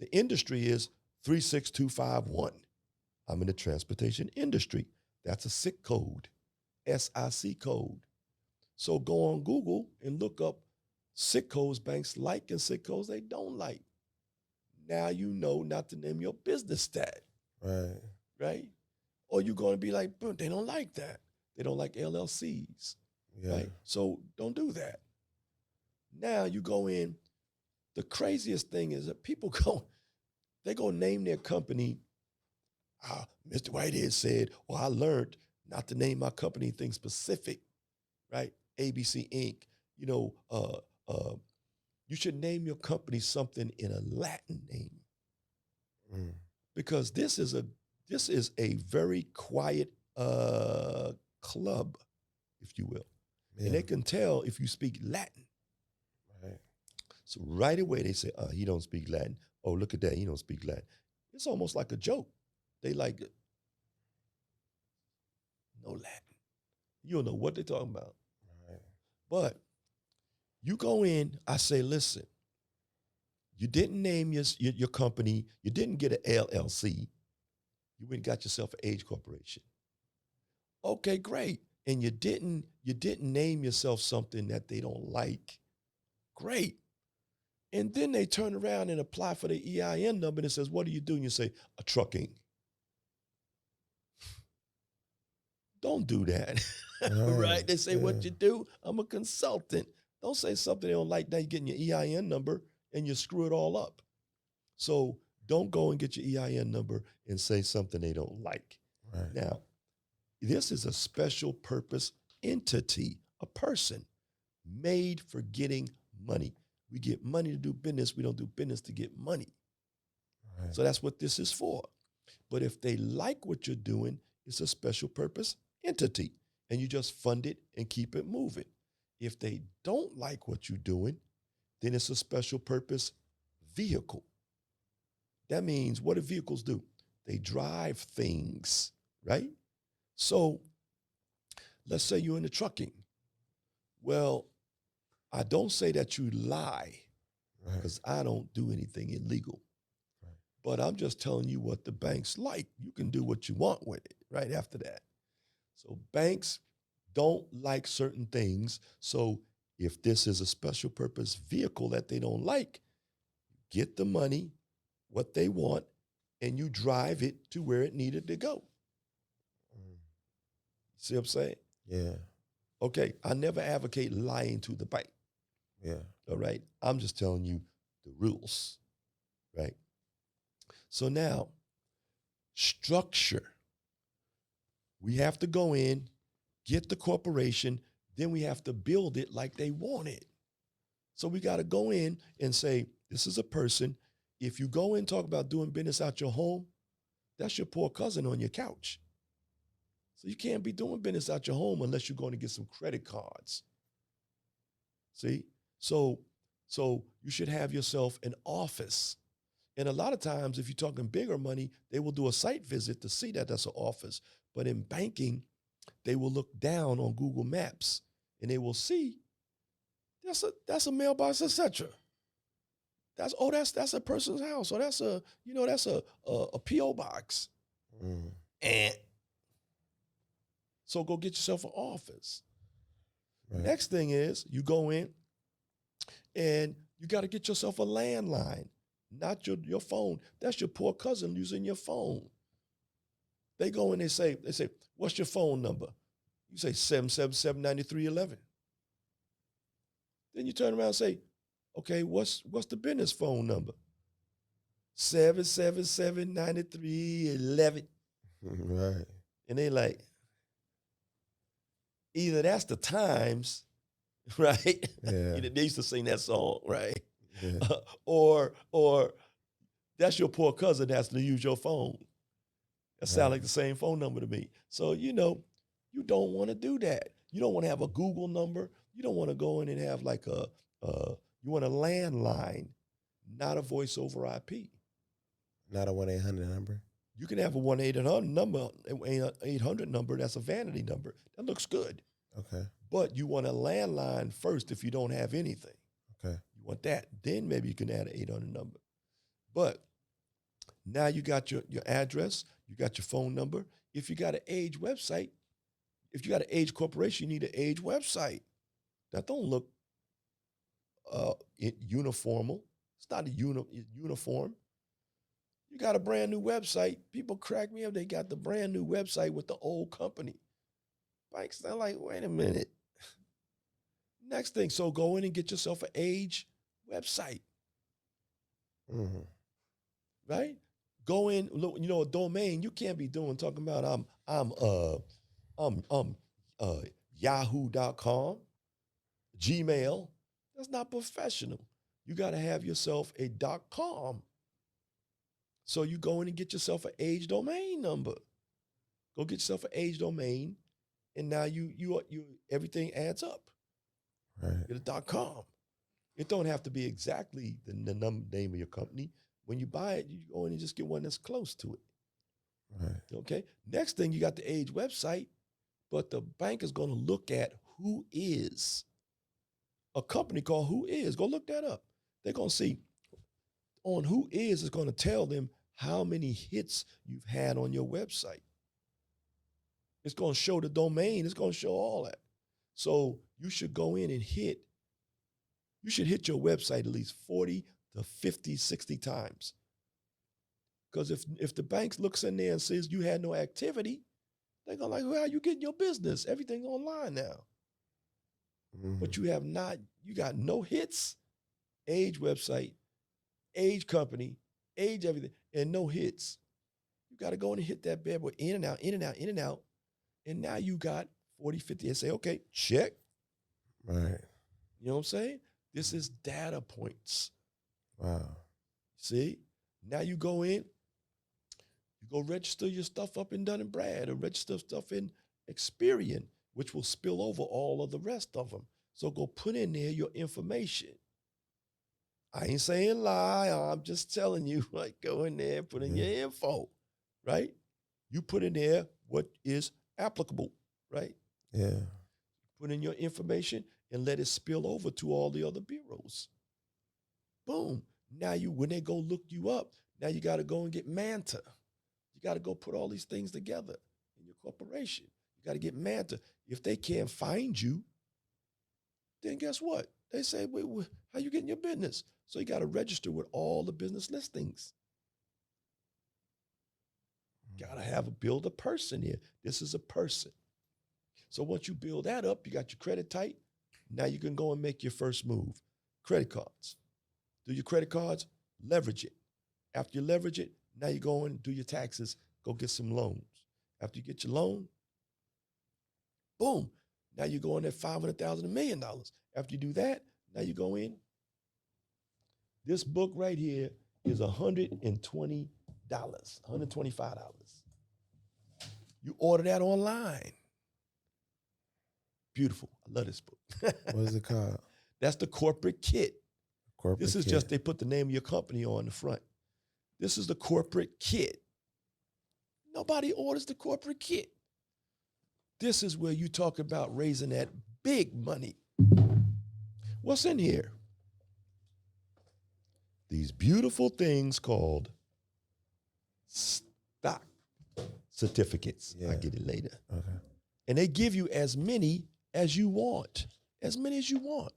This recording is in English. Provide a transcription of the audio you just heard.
The industry is 36251. I'm in the transportation industry. That's a SIC code, SIC code. So go on Google and look up SIC codes banks like and SIC codes they don't like. Now you know not to name your business that, Right. right? Or you're going to be like, "But they don't like that. They don't like LLCs, Yeah. right? So don't do that. Now you go in. The craziest thing is that people they go name their company. Mr. Whitehead said, or I learned not to name my company things specific, right? ABC Inc. You know, you should name your company something in a Latin name Mm. because this is a very quiet club, if you will, Yeah. and they can tell if you speak Latin. Right. So right away they say, he don't speak Latin. Oh, look at that, he don't speak Latin. It's almost like a joke. They like no Latin. You don't know what they're talking about. Right. But you go in, I say, listen, you didn't name your company, you didn't get an LLC, you went and got yourself an age corporation. Okay, great. And you didn't name yourself something that they don't like. Great. And then they turn around and apply for the EIN number and it says, what do you do? And you say, a trucking. Don't do that. Right? They say, what you do? I'm a consultant. Don't say something they don't like. Now you're getting your EIN number and you screw it all up. So don't go and get your EIN number and say something they don't like. Right. Now, this is a special purpose entity, a person made for getting money. We get money to do business. We don't do business to get money. Right. So that's what this is for. But if they like what you're doing, it's a special purpose entity, and you just fund it and keep it moving. If they don't like what you're doing, then it's a special purpose vehicle. That means what do vehicles do? They drive things, right? So let's say you're in the trucking. Well, I don't say that you lie Right. because I don't do anything illegal. Right. But I'm just telling you what the banks like. You can do what you want with it right after that. So banks don't like certain things. So if this is a special purpose vehicle that they don't like, get the money, what they want, and you drive it to where it needed to go. Mm. See what I'm saying? Yeah. Okay, I never advocate lying to the bank. Yeah. All right. I'm just telling you the rules. Right. So now, structure. We have to go in, get the corporation, then we have to build it like they want it. So we got to go in and say, this is a person. If you go in and talk about doing business out your home, that's your poor cousin on your couch. So you can't be doing business out your home unless you're going to get some credit cards. See? So you should have yourself an office. And a lot of times, if you're talking bigger money, they will do a site visit to see that that's an office. But in banking, they will look down on Google Maps and they will see that's a mailbox, etc. That's a person's house, or that's a PO box. Mm. And so go get yourself an office. Right. Next thing is you go in and you got to get yourself a landline, not your phone. That's your poor cousin using your phone. They go in, they say, what's your phone number? You say 777-9311. Then you turn around and say, okay, what's the business phone number? 777-9311. Right. And they like, either that's the Times, right? Yeah. They used to sing that song, right? Yeah. Or that's your poor cousin that has to use your phone. That sounds like the same phone number to me. So, you don't want to do that. You don't want to have a Google number. You don't want to go in and have like you want a landline, not a voice over IP. Not a 1-800 number. You can have a 1-800 number, 800 number. That's a vanity number. That looks good. Okay. But you want a landline first if you don't have anything. Okay. You want that. Then maybe you can add an 800 number. But Now you got your address, you got your phone number. If you got an age website, if you got an age corporation, you need an age website. That don't look uniformal. It's not a uniform. You got a brand new website. People crack me up. They got the brand new website with the old company. Banks, they're like, wait a minute. Next thing, so go in and get yourself an age website. Mm-hmm. Right? Go in, look, a domain, you can't be talking about I'm yahoo.com, Gmail. That's not professional. You got to have yourself a .com. So you go in and get yourself an age domain number. Go get yourself an age domain, and now you everything adds up. Right. Get a .com. It don't have to be exactly the name of your company. When you buy it, you go in and just get one that's close to it. Right. Okay. Next thing, you got the age website, but the bank is going to look at Who Is. A company called Who Is. Go look that up. They're going to see on Who Is going to tell them how many hits you've had on your website. It's going to show the domain. It's going to show all that. So you should go in and hit your website at least 40 to 50, 60 times. Because if the bank looks in there and says you had no activity, they're going to like, well, you getting your business. Everything's online now. Mm-hmm. But you got no hits, age website, age company, age everything, and no hits. You got to go in and hit that bad boy in and out, in and out, in and out. And now you got 40, 50, and say, okay, check. Right. You know what I'm saying? This is data points. Wow. See? Now you go in, you go register your stuff up in Dun & Brad or register stuff in Experian, which will spill over all of the rest of them. So go put in there your information. I ain't saying lie. I'm just telling you, like, go in there, put in your info, right? You put in there what is applicable, right? Yeah. Put in your information and let it spill over to all the other bureaus. Boom. Now when they go look you up, now you got to go and get Manta. You got to go put all these things together in your corporation. You got to get Manta. If they can't find you, then guess what? They say, wait, how you getting your business? So you got to register with all the business listings. Got to build a person here. This is a person. So once you build that up, you got your credit tight. Now you can go and make your first move. Credit cards. Do your credit cards, leverage it. After you leverage it, now you go and do your taxes, go get some loans. After you get your loan, boom, now you go in at $500,000, $1 million. After you do that, now you go in. This book right here is $120, $125. You order that online. Beautiful. I love this book. What is it called? That's the corporate kit. This is kit. just, they put the name of your company on the front. This is the corporate kit. Nobody orders the corporate kit. This is where you talk about raising that big money. What's in here? These beautiful things called stock certificates. Yeah. I'll get it later. Okay. And they give you as many as you want. As many as you want.